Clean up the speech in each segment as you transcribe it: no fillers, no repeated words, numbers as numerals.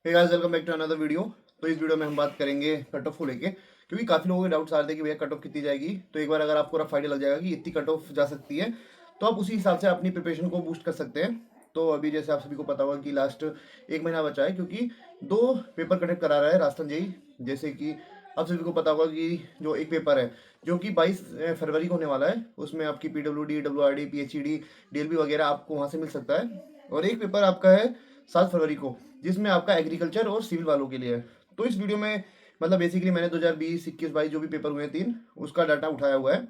Hey guys, welcome back to another video. तो इस video में हम बात करेंगे कट ऑफ को लेके, क्योंकि काफ़ी लोगों के डाउट्स आ रहे थे कि भैया कट ऑफ कितनी जाएगी। तो एक बार अगर आपको रफ आइडिया लग जाएगा कि इतनी कट ऑफ जा सकती है, तो आप उसी हिसाब से अपनी प्रिपरेशन को बूस्ट कर सकते हैं। तो अभी जैसे आप सभी को पता होगा कि लास्ट एक महीना बचा है, क्योंकि दो पेपर कंडक्ट करा रहा है राजस्थान जेई। जैसे कि आप सभी को पता होगा कि जो एक पेपर है जो कि 22 फरवरी को होने वाला है, उसमें आपकी PWD, WRD, PHED, DLB वगैरह आपको वहाँ से मिल सकता है। और एक पेपर आपका है 7 फरवरी को, जिसमें आपका एग्रीकल्चर और सिविल वालों के लिए है। तो इस वीडियो में मतलब बेसिकली मैंने 2020, 21, 22 जो भी पेपर हुए हैं तीन, उसका डाटा उठाया हुआ है।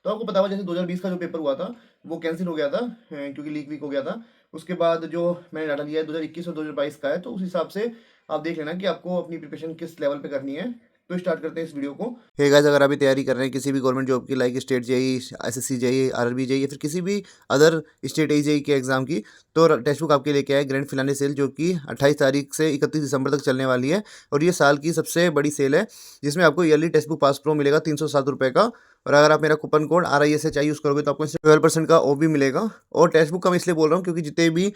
तो आपको पता होगा जैसे 2020 का जो पेपर हुआ था वो कैंसिल हो गया था, क्योंकि लीक वीक हो गया था। उसके बाद जो मैंने डाटा लिया है 2021 और 2022 का है, तो उस हिसाब से आप देख लेना कि आपको अपनी प्रिपरेशन किस लेवल पे करनी है। तो स्टार्ट करते हैं इस वीडियो को। हे गाइस, अगर अभी तैयारी कर रहे हैं किसी भी गवर्नमेंट जॉब की, like state JE, SSC JE, RRB JE, या फिर किसी भी अदर स्टेट जेई के एग्जाम की, तो टेक्स्ट बुक आपके लेके आए ग्रैंड फिनाले सेल, जो कि 28 तारीख से 31 दिसंबर तक चलने वाली है। और ये साल की सबसे बड़ी सेल है, जिसमें आपको yearly text book pass pro मिलेगा 307 रुपये का। और अगर आप मेरा कूपन कोड RISHI यूज़ करोगे तो आपको इससे 12% का ऑफ भी मिलेगा। और टेक्स्ट बुक का मैं इसलिए बोल रहा हूँ क्योंकि जितने भी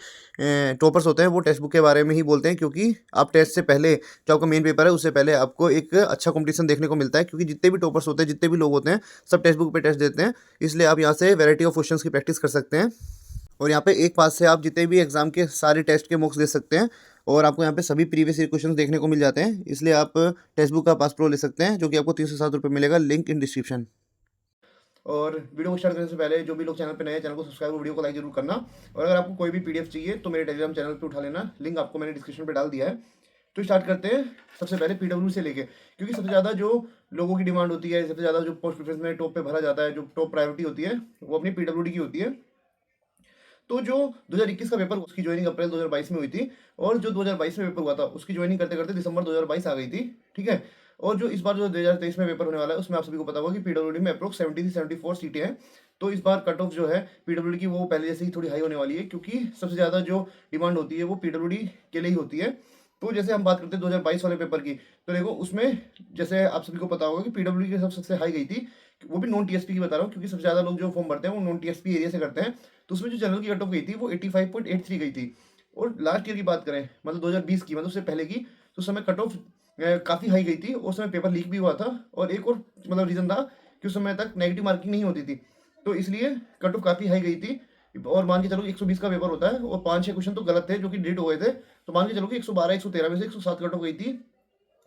टॉपर्स होते हैं वो टेक्स्ट बुक के बारे में ही बोलते हैं, क्योंकि आप टेस्ट से पहले जो आपका मेन पेपर है उससे पहले आपको एक अच्छा कंपटीशन देखने को मिलता है, क्योंकि जितने भी टॉपर्स होते हैं, जितने भी लोग होते हैं, सब टेक्स्ट बुक पे टेस्ट देते हैं। इसलिए आप यहाँ से वैरायटी ऑफ क्वेश्चंस की प्रैक्टिस कर सकते हैं। और यहाँ पे एक पास से आप जितने भी एग्जाम के सारे टेस्ट के मॉक्स दे सकते हैं। और आपको यहाँ पे सभी प्रीवियस ईयर क्वेश्चंस देखने को मिल जाते हैं। इसलिए आप टेक्स्ट बुक का पास प्रो ले सकते हैं, जो कि आपको 307 रुपये मिलेगा। Link in description. और वीडियो को स्टार्ट करने से पहले जो भी लोग चैनल पे नए हैं, चैनल को सब्सक्राइब और वीडियो को लाइक जरूर करना। और अगर आपको कोई भी PDF चाहिए तो मेरे टेलीग्राम चैनल पे उठा लेना, लिंक आपको मैंने डिस्क्रिप्शन पे डाल दिया है। तो स्टार्ट करते हैं सबसे पहले PW से लेके, क्योंकि सबसे ज़्यादा जो लोगों की डिमांड होती है, सबसे ज़्यादा जो पोस्ट प्रेफरेंस में टॉप पे भरा जाता है, जो टॉप प्रायोरिटी होती है, वो अपनी PWD की होती है। तो जो 2021 का पेपर उसकी ज्वाइनिंग अप्रैल 2022 में हुई थी, और जो 2022 में पेपर हुआ था उसकी ज्वाइनिंग करते करते दिसंबर 2022 आ गई थी। ठीक है। और जो इस बार जो 2023 में पेपर होने वाला है, उसमें आप सभी को पता होगा कि PWD में अप्रोक्स 70 से 74 सीटें हैं। तो इस बार कट ऑफ जो है PWD की, वो पहले जैसे ही थोड़ी हाई होने वाली है, क्योंकि सबसे ज़्यादा जो डिमांड होती है वो PWD के लिए ही होती है। तो जैसे हम बात करते हैं 2022 वाले पेपर की, तो देखो उसमें जैसे आप सभी को पता होगा कि PWD की सबसे हाई गई थी। वो भी नॉन TSP की बता रहा हूँ, क्योंकि सबसे ज़्यादा लोग जो फॉर्म भरते हैं वो नॉन TSP एरिया से करते हैं। तो उसमें जो जनरल की कट ऑफ गई थी वो 85.83 गई थी। और लास्ट ईयर की बात करें, मतलब 2020 की, मतलब उससे पहले की, तो उस समय कट ऑफ काफ़ी हाई गई थी। उस समय पेपर लीक भी हुआ था। और एक और मतलब रीज़न था कि उस समय तक नेगेटिव मार्किंग नहीं होती थी, तो इसलिए कट ऑफ काफ़ी हाई गई थी। और मान के चलो 120 का पेपर होता है और 5-6 क्वेश्चन तो गलत थे जो कि डिलीट हो गए थे, तो मान के चलो कि 112, 113 में से 107 कट ऑफ गई थी।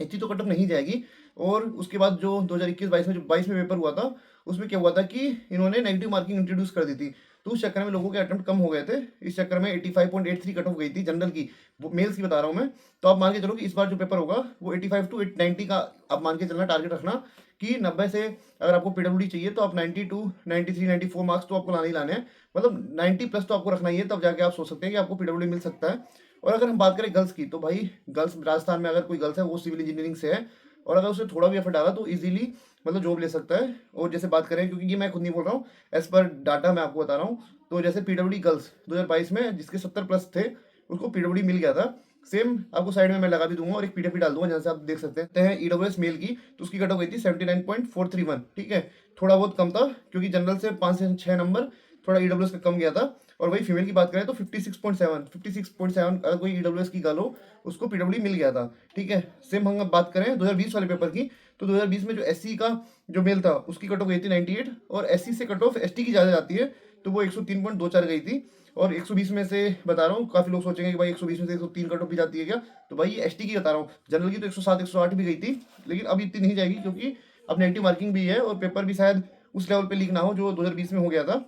इतनी तो कट ऑफ नहीं जाएगी। और उसके बाद जो 2021-22 में जो 22 में पेपर हुआ था, उसमें क्या हुआ था कि इन्होंने नेगेटिव मार्किंग इंट्रोड्यूस कर दी थी। तो उस चक्कर में लोगों के अटेम्प्ट कम हो गए थे। इस चक्कर में 85.83 कट ऑफ गई थी जनरल की, वो मेल्स की बता रहा हूँ मैं। तो आप मान के चलो कि इस बार जो पेपर होगा वो 85 टू 90 का आप मान के चलना, टारगेट रखना कि 90 से अगर आपको PWD चाहिए तो आप 90 टू 93, 94 मार्क्स तो आपको लाने ही लाने हैं। मतलब 90 प्लस तो आपको रखना ही है, तब जाके आप सोच सकते हैं कि आपको PWD मिल सकता है। और अगर हम बात करें गर्ल्स की, तो भाई गर्ल्स राजस्थान में अगर कोई गर्ल्स है वो सिविल इंजीनियरिंग से है, और अगर उसे थोड़ा भी एफर्ट डाला तो इजीली मतलब जॉब ले सकता है। और जैसे बात करें, क्योंकि ये मैं खुद नहीं बोल रहा हूँ, एज पर डाटा मैं आपको बता रहा हूँ। तो जैसे PWD गर्ल्स 2022 में जिसके 70 प्लस थे, उसको PWD मिल गया था। सेम आपको साइड में मैं लगा भी दूंगा और एक PDF भी डाल दूंगा, जहाँ से आप देख सकते हैं। EWS मेल की तो उसकी कट ऑफ गई थी 79.431। ठीक है, थोड़ा बहुत कम था, क्योंकि जनरल से 5 से 6 नंबर थोड़ा EWS का कम गया था। और वही फीमेल की बात करें तो 56.7 अगर कोई EWS की गर्ल हो, उसको PWD मिल गया था। ठीक है। सेम हम बात करें 2020 वाले पेपर की, तो 2020 में जो SC का जो मेल था उसकी कट ऑफ गई थी 98। और SC से कट ऑफ ST की ज़्यादा जाती है, तो वो 103.24 गई थी। और 120 में से बता रहा हूँ, काफ़ी लोग सोचेंगे कि भाई 120 में से 103 कट ऑफ भी जाती है क्या, तो भाई ये ST की बता रहा हूँ। जनरल की तो 107, 108 भी गई थी, लेकिन अब इतनी नहीं जाएगी, क्योंकि अब नेगेटिव मार्किंग भी है और पेपर भी शायद उस लेवल पे लीक ना हो जो 2020 में हो गया था।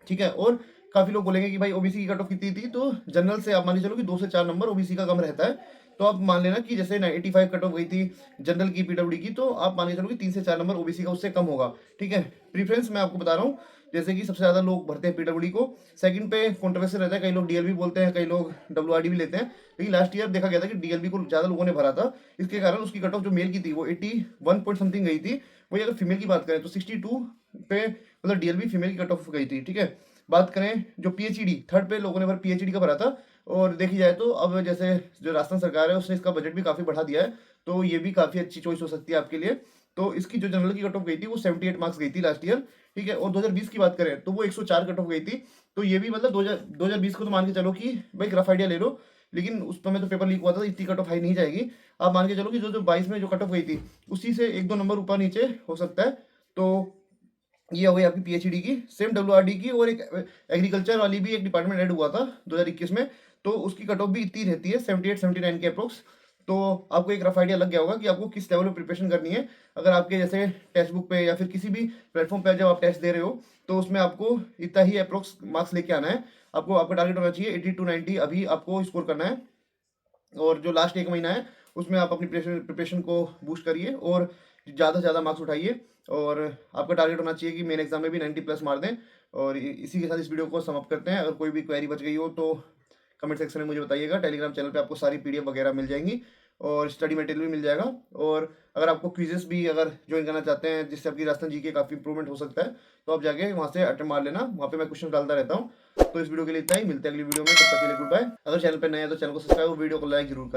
ठीक है। और काफी लोग बोलेंगे कि भाई OBC की कट ऑफ कितनी थी, तो जनरल से आप मान के चलो कि 2 से 4 नंबर OBC का कम रहता है। तो आप मान लेना कि जैसे 85 कट ऑफ गई थी जनरल की PWD की, तो आप मान के चलो कि 3 से 4 नंबर OBC का उससे कम होगा। ठीक है। प्रीफरेंस मैं आपको बता रहा हूँ, जैसे कि सबसे ज्यादा लोग भरते हैं PWD को। सेकंड पे कॉन्ट्रोवर्सी रहता है, कई लोग DLB बोलते हैं, कई लोग WRD भी लेते हैं। लेकिन लास्ट ईयर देखा गया था कि DLB को ज्यादा लोगों ने भरा था, इसके कारण उसकी कट ऑफ जो मेल की थी वो 81 पॉइंट समथिंग गई थी। वही अगर फीमेल की बात करें तो 62 पे मतलब DLB फीमेल की कट ऑफ गई थी। ठीक है। बात करें जो PhD थर्ड पे लोगों ने भर PhD का भरा था। और देखी जाए तो अब जैसे जो राजस्थान सरकार है उसने इसका बजट भी काफ़ी बढ़ा दिया है, तो ये भी काफ़ी अच्छी चॉइस हो सकती है आपके लिए। तो इसकी जो जनरल की कट ऑफ गई थी वो 78 मार्क्स गई थी लास्ट ईयर। ठीक है। और 2020 की बात करें तो वो 104 कट ऑफ गई थी। तो ये भी मतलब 2020 को तो मान के चलो कि भाई रफ आइडिया ले लो, लेकिन उस समय तो पेपर लीक हुआ था, तो इतनी कट ऑफ हाई नहीं जाएगी। आप मान के चलो कि जो 22 में जो कट ऑफ गई थी उसी से 1-2 नंबर ऊपर नीचे हो सकता है। तो ये हो गई आपकी पीएचडी की। सेम डब्ल्यूआरडी की और एक एग्रीकल्चर वाली भी एक डिपार्टमेंट ऐड हुआ था 2021 में, तो उसकी कट ऑफ भी इतनी रहती है 78-79 के अप्रोक्स। तो आपको एक रफ आइडिया लग गया होगा कि आपको किस लेवल पे प्रिपरेशन करनी है। अगर आपके जैसे टेक्स्ट बुक पे या फिर किसी भी प्लेटफॉर्म पे जब आप टेस्ट दे रहे हो तो उसमें आपको इतना ही अप्रोक्स मार्क्स लेके आना है। आपको आपका टारगेट होना चाहिए 80 to 90 अभी आपको स्कोर करना है। और जो लास्ट 1 महीना है उसमें आप अपनी प्रिपरेशन को बूस्ट करिए और ज़्यादा से ज़्यादा मार्क्स उठाइए। और आपका टारगेट होना चाहिए कि मेन एग्जाम में भी 90+ मार दें। और इसी के साथ इस वीडियो को समाप्त करते हैं। अगर कोई भी क्वेरी बच गई हो तो कमेंट सेक्शन में मुझे बताइएगा। टेलीग्राम चैनल पे आपको सारी पीडीएफ वगैरह मिल जाएंगी और स्टडी मटेरियल भी मिल जाएगा। और अगर आपको क्विजेस भी अगर ज्वाइन करना चाहते हैं जिससे आपकी राजस्थान जी के काफ़ी इंप्रूवमेंट हो सकता है, तो आप जाके वहाँ से अटेम्प्ट मार लेना। वहाँ पे मैं क्वेश्चन डालता रहता हूँ। तो इस वीडियो के लिए इतना ही, मिलते हैं अगली वीडियो में। तब तक के लिए गुड बाय। अगर चैनल पर नए हैं तो चैनल को सब्सक्राइब और वीडियो को लाइक जरूर करें।